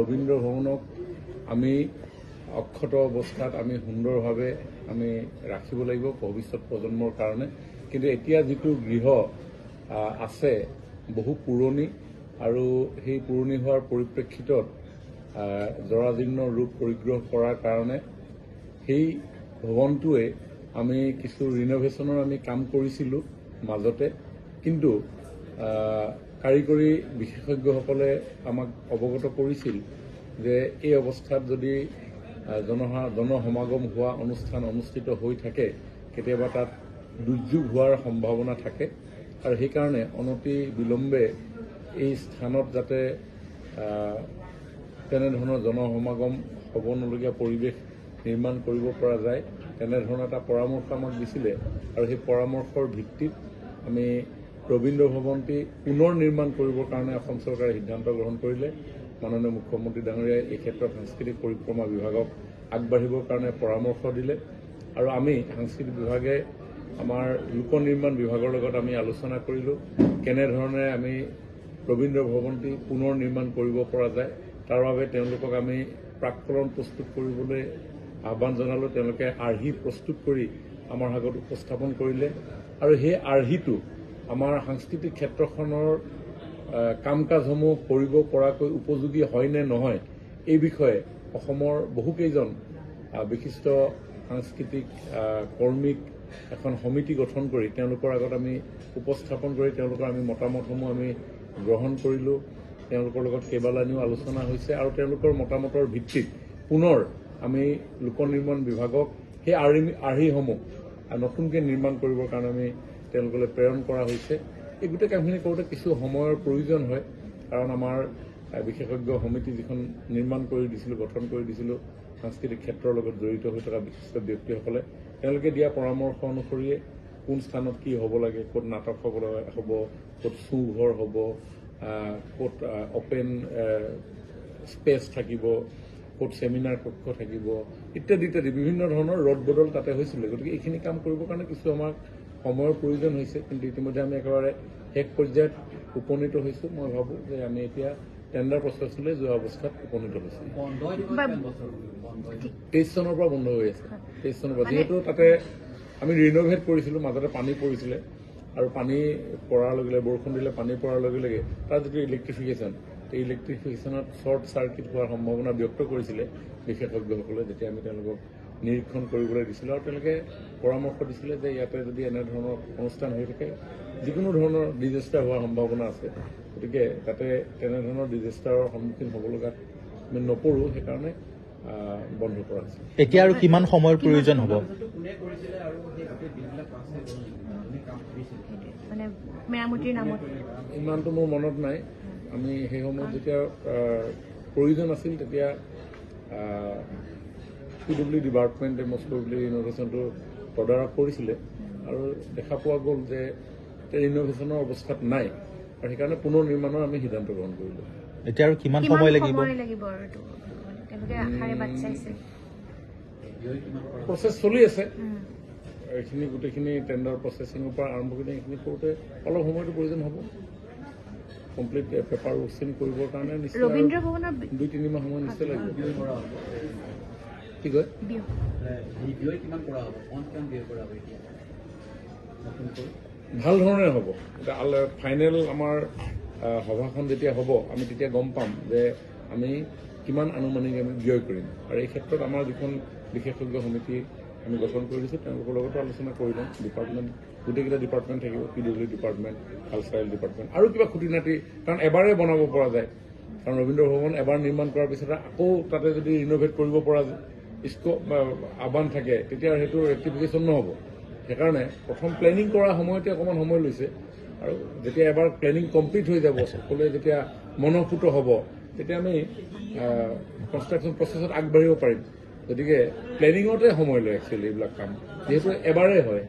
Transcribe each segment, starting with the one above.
ৰবীন্দ্ৰ ভৱনক আমি অক্ষত অৱস্থাত আমি সুন্দৰভাৱে আমি ৰাখিব লাগিব ভৱিষ্যত প্ৰজন্মৰ কাৰণে। কিন্তু এতিয়া যিটো গৃহ আছে বহু পুৰণি আৰু সেই পুৰণি হোৱাৰ পৰিপ্ৰেক্ষিতত জৰাজীৰ্ণ ৰূপ পৰিগ্ৰহ কৰাৰ কাৰণে সেই ভৱনটোৱে আমি কিছু ৰিন'ভেশ্যনৰ আমি কাম কৰিছিলোঁ মাজতে, কিন্তু কাৰিকৰী বিশেষজ্ঞসকলে আমাক অৱগত কৰিছিল যে এই অৱস্থাত যদি জনসমাগম হোৱা অনুষ্ঠান অনুষ্ঠিত হৈ থাকে কেতিয়াবা তাত দুৰ্যোগ হোৱাৰ সম্ভাৱনা থাকে আৰু সেইকাৰণে অনতি বিলম্বে এই স্থানত যাতে তেনেধৰণৰ জনসমাগম হ'ব নলগীয়া পৰিৱেশ নিৰ্মাণ কৰিব পৰা যায় তেনেধৰণৰ এটা পৰামৰ্শ আমাক দিছিলে আৰু সেই পৰামৰ্শৰ ভিত্তিত আমি ৰবীন্দ্ৰ ভৱনটি পুনৰ নিৰ্মাণ কৰিবৰ কাৰণে অসম চৰকাৰে সিদ্ধান্ত গ্ৰহণ কৰিলে। মাননীয় মুখ্যমন্ত্ৰী ডাঙৰীয়াই এই ক্ষেত্ৰত সাংস্কৃতিক পৰিক্ৰমা বিভাগক আগবাঢ়িবৰ কাৰণে পৰামৰ্শ দিলে আৰু আমি সাংস্কৃতিক বিভাগে আমাৰ লোক নিৰ্মাণ বিভাগৰ লগত আমি আলোচনা কৰিলোঁ কেনেধৰণে আমি ৰবীন্দ্ৰ ভৱনটি পুনৰ নিৰ্মাণ কৰিব পৰা যায়। তাৰ বাবে তেওঁলোকক আমি প্ৰাক্কলন প্ৰস্তুত কৰিবলৈ আহ্বান জনালোঁ। তেওঁলোকে আৰ্হি প্ৰস্তুত কৰি আমাৰ আগত উপস্থাপন কৰিলে আৰু সেই আৰ্হিটো আমাৰ সাংস্কৃতিক ক্ষেত্ৰখনৰ কাম কাজসমূহ কৰিব পৰাকৈ উপযোগী হয় নে নহয় এই বিষয়ে অসমৰ বহুকেইজন বিশিষ্ট সাংস্কৃতিক কৰ্মীক এখন সমিতি গঠন কৰি তেওঁলোকৰ আগত আমি উপস্থাপন কৰি তেওঁলোকৰ আমি মতামতসমূহ আমি গ্ৰহণ কৰিলোঁ। তেওঁলোকৰ লগত কেইবালানিও আলোচনা হৈছে আৰু তেওঁলোকৰ মতামতৰ ভিত্তিত পুনৰ আমি লোক নিৰ্মাণ বিভাগক সেই আৰ্হিসমূহ নতুনকৈ নিৰ্মাণ কৰিবৰ কাৰণে আমি তেওঁলোকলৈ প্ৰেৰণ কৰা হৈছে। এই গোটেই কামখিনি কৰোঁতে কিছু সময়ৰ প্ৰয়োজন হয় কাৰণ আমাৰ বিশেষজ্ঞ সমিতি যিখন নিৰ্মাণ কৰি দিছিলোঁ গঠন কৰি দিছিলোঁ সাংস্কৃতিক ক্ষেত্ৰৰ লগত জড়িত হৈ থকা বিশিষ্ট ব্যক্তিসকলে তেওঁলোকে দিয়া পৰামৰ্শ অনুসৰিয়ে কোন স্থানত কি হ'ব লাগে, ক'ত নাটক হ'ব, ক'ত চুঘৰ হ'ব, ক'ত অপেন স্পেচ থাকিব, ক'ত ছেমিনাৰ কক্ষ থাকিব ইত্যাদি ইত্যাদি বিভিন্ন ধৰণৰ ৰদ বদল তাতে হৈছিলে। গতিকে এইখিনি কাম কৰিবৰ কাৰণে কিছু আমাক সময়ৰ প্ৰয়োজন হৈছে, কিন্তু ইতিমধ্যে আমি একেবাৰে শেষ পৰ্যায়ত উপনীত হৈছোঁ। মই ভাবোঁ যে আমি এতিয়া টেণ্ডাৰ প্ৰচেছলৈ যোৱা অৱস্থাত উপনীত হৈছোঁ। 23 চনৰ পৰা বন্ধ হৈ আছে। 23 চনৰ পৰা যিহেতু তাতে আমি ৰিন'ভেট কৰিছিলোঁ, মাজতে পানী পৰিছিলে আৰু পানী পৰাৰ লগে লগে বৰষুণ দিলে পানী পৰাৰ লগে লগে তাৰ যিটো ইলেক্ট্ৰিফিকেশ্যন এই ইলেক্ট্ৰিফিকেশ্যনত শ্বৰ্ট চাৰ্কিট হোৱাৰ সম্ভাৱনা ব্যক্ত কৰিছিলে বিশেষজ্ঞসকলে যেতিয়া আমি তেওঁলোকক নিৰীক্ষণ কৰিবলৈ দিছিলোঁ আৰু তেওঁলোকে পৰামৰ্শ দিছিলে যে ইয়াতে যদি এনেধৰণৰ অনুষ্ঠান হৈ থাকে যিকোনো ধৰণৰ ডিজাষ্টাৰ হোৱাৰ সম্ভাৱনা আছে, গতিকে তাতে তেনেধৰণৰ ডিজাষ্টাৰৰ সন্মুখীন হ'ব লগাত আমি নপৰোঁ, সেইকাৰণে বন্ধ কৰা হৈছে। এতিয়া আৰু কিমান সময়ৰ প্ৰয়োজন হ'ব? ইমানটো মোৰ মনত নাই। আমি সেই সময়ত যেতিয়া প্ৰয়োজন আছিল তেতিয়া PW ডিপাৰ্টমেণ্টে মষ্ট প্ৰবেবলি ৰিন'ভেশ্যনটো তদাৰক কৰিছিলে আৰু দেখা পোৱা গ'ল যে ৰিন'ভেশ্যনৰ অৱস্থাত নাই আৰু সেইকাৰণে পুনৰ নিৰ্মাণৰ আমি সিদ্ধান্ত গ্ৰহণ কৰিলোঁ। এতিয়া আৰু কিমান সময় লাগিব? প্ৰচেছ চলি আছে। এইখিনি গোটেইখিনি টেণ্ডাৰ প্ৰচেছিঙৰ পৰা আৰম্ভ কৰি এইখিনি কৰোঁতে অলপ সময়তো প্ৰয়োজন হ'ব। কমপ্লিট পেপাৰ ৱৰ্কখিনি কৰিবৰ কাৰণে নিশ্চয় 2-3 মাহ সময় নিশ্চয় লাগিব। কি কয় ভাল ধৰণে হ'ব। এতিয়া ফাইনেল আমাৰ সভাখন যেতিয়া হ'ব আমি তেতিয়া গম পাম যে আমি কিমান আনুমানিক আমি ব্যয় কৰিম আৰু এই ক্ষেত্ৰত আমাৰ যিখন বিশেষজ্ঞ সমিতি আমি গঠন কৰি দিছোঁ তেওঁলোকৰ লগতো আলোচনা কৰি লওঁ। ডিপাৰ্টমেণ্ট গোটেইকেইটা ডিপাৰ্টমেণ্ট থাকিব, PW ডিপাৰ্টমেণ্ট, কালচাৰেল ডিপাৰ্টমেণ্ট আৰু কিবা খুঁটি নাটি, কাৰণ এবাৰেই বনাব পৰা যায়। কাৰণ ৰবীন্দ্ৰ ভৱন এবাৰ নিৰ্মাণ কৰাৰ পিছত আকৌ তাতে যদি ৰিন'ভেট কৰিব পৰা আহ্বান থাকে তেতিয়া সেইটো ৰেক্টিফিকেশ্যন নহ'ব। সেইকাৰণে প্ৰথম প্লেনিং কৰাৰ সময়তে অকণমান সময় লৈছে আৰু যেতিয়া এবাৰ প্লেনিং কমপ্লিট হৈ যাব, সকলোৱে যেতিয়া মনঃপূত হ'ব তেতিয়া আমি কনষ্ট্ৰাকশ্যন প্ৰচেছত আগবাঢ়িব পাৰিম। গতিকে প্লেনিঙতে সময় লয় একচুৱেলি এইবিলাক কাম, যিহেতু এবাৰেই হয়।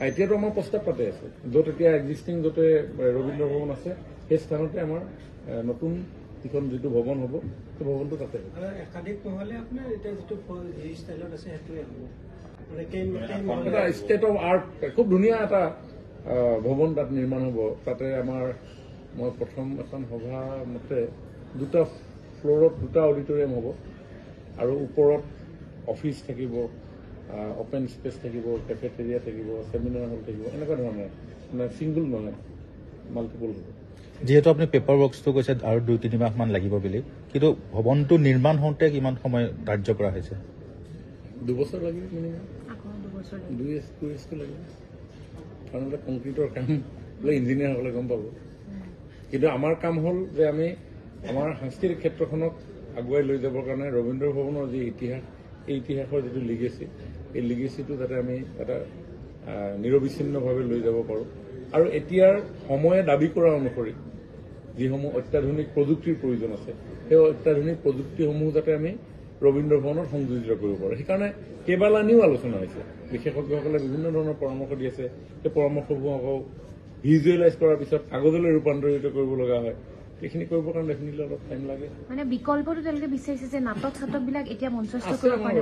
এতিয়াতো আমাৰ প্ৰস্তাৱ তাতে আছে, য'ত এতিয়া এক্সিষ্টিং য'তে ৰবীন্দ্ৰ ভৱন আছে সেই স্থানতে আমাৰ নতুন যিটো ভৱন হ'ব সেই ভৱনটো তাতে হ'ব। এটা ষ্টেট অফ আৰ্ট খুব ধুনীয়া এটা ভৱন তাত নিৰ্মাণ হ'ব। তাতে আমাৰ মই প্ৰথম এখন সভা মতে 2টা ফ্ল'ৰত 2টা অডিটৰিয়াম হ'ব আৰু ওপৰত অফিচ থাকিব, অপেন স্পেচ থাকিব, কেফেটেৰিয়া থাকিব, ছেমিনাৰ হল থাকিব, এনেকুৱা ধৰণৰ, মানে ছিংগুল নহয়, মাল্টিপল হ'ব। যিহেতু আপুনি পেপাৰ ৱৰ্কছটো কৈছে আৰু 2-3 মাহ মান লাগিব বুলি, কিন্তু ভৱনটো নিৰ্মাণ হওঁতে কিমান সময় ধাৰ্য কৰা হৈছে? 2 বছৰ লাগিব মিনিমাম, 2 yearsটো লাগিব, কাৰণ এটা কংক্ৰিটৰ কাম বোলে ইঞ্জিনিয়াৰসকলে গম পাব। কিন্তু আমাৰ কাম হ'ল যে আমি আমাৰ সাংস্কৃতিক ক্ষেত্ৰখনক আগুৱাই লৈ যাবৰ কাৰণে ৰবীন্দ্ৰ ভৱনৰ যি ইতিহাস, এই ইতিহাসৰ যিটো লিগেচি, এই লিগেচিটো যাতে আমি এটা নিৰবিচ্ছিন্নভাৱে লৈ যাব পাৰোঁ। আৰু এতিয়াৰ সময়ে দাবী কৰা অনুসৰি যিসমূহ অত্যাধুনিক প্ৰযুক্তিৰ প্ৰয়োজন আছে, সেই অত্যাধুনিক প্ৰযুক্তিসমূহ যাতে আমি ৰবীন্দ্ৰ ভৱনত সংযোজিত কৰিব পাৰোঁ। সেইকাৰণে কেইবালানিও আলোচনা হৈছে, বিশেষজ্ঞসকলে বিভিন্ন ধৰণৰ পৰামৰ্শ দি আছে। সেই পৰামৰ্শবোৰ আকৌ ভিজুৱেলাইজ কৰাৰ পিছত কাগজলৈ ৰূপান্তৰিত কৰিব লগা হয়। এইখিনি কৰিবৰ কাৰণে ডেফিনেটলি অলপ টাইম লাগে। মানে বিকল্পটো তেওঁলোকে বিচাৰিছে যে নাটক চাটকবিলাক এতিয়া মঞ্চস্থ আছে, কৰিব আমাৰ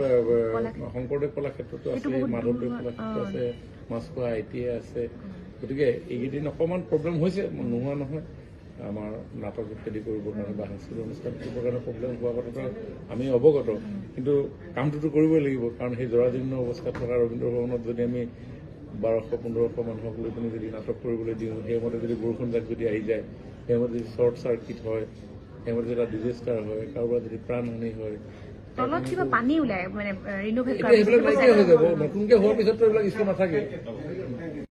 পাৰে। শংকৰদেৱ কলাক্ষেত্ৰতো আছে, মাধৱদেৱ কলাক্ষেত্ৰ আছে, মাছখোৱা ITA আছে। গতিকে এইকেইদিন অকণমান প্ৰব্লেম হৈছে, নোহোৱা নহয়। আমাৰ নাটক ইত্যাদি কৰিবৰ কাৰণে বা সাংস্কৃতিক অনুষ্ঠান কৰিবৰ কাৰণে প্ৰব্লেম হোৱা কথাটো আমি অৱগত, কিন্তু কামটোতো কৰিবই লাগিব। কাৰণ সেই জৰাজীৰ্ণ অৱস্থাত থকা ৰবীন্দ্ৰ ভৱনত যদি আমি 1200-1500 মানুহক লৈ পিনি যদি নাটক কৰিবলৈ দিওঁ, সেইমতে যদি বৰষুণ যাক যদি আহি যায়, সেইমতে যদি শ্বৰ্ট চাৰ্কিট হয়, সেইমতে যদি এটা ডিজাষ্টাৰ হয়, কাৰোবাৰ যদি প্ৰাণহানি হয়, তলত কিবা পানী ওলাই মানে ৰিনোভেট এতিয়া সেইবিলাক নাইকিয়া হৈ যাব। নতুনকে হোৱাৰ পিছততো এইবিলাক ইছ্যু নাথাকে।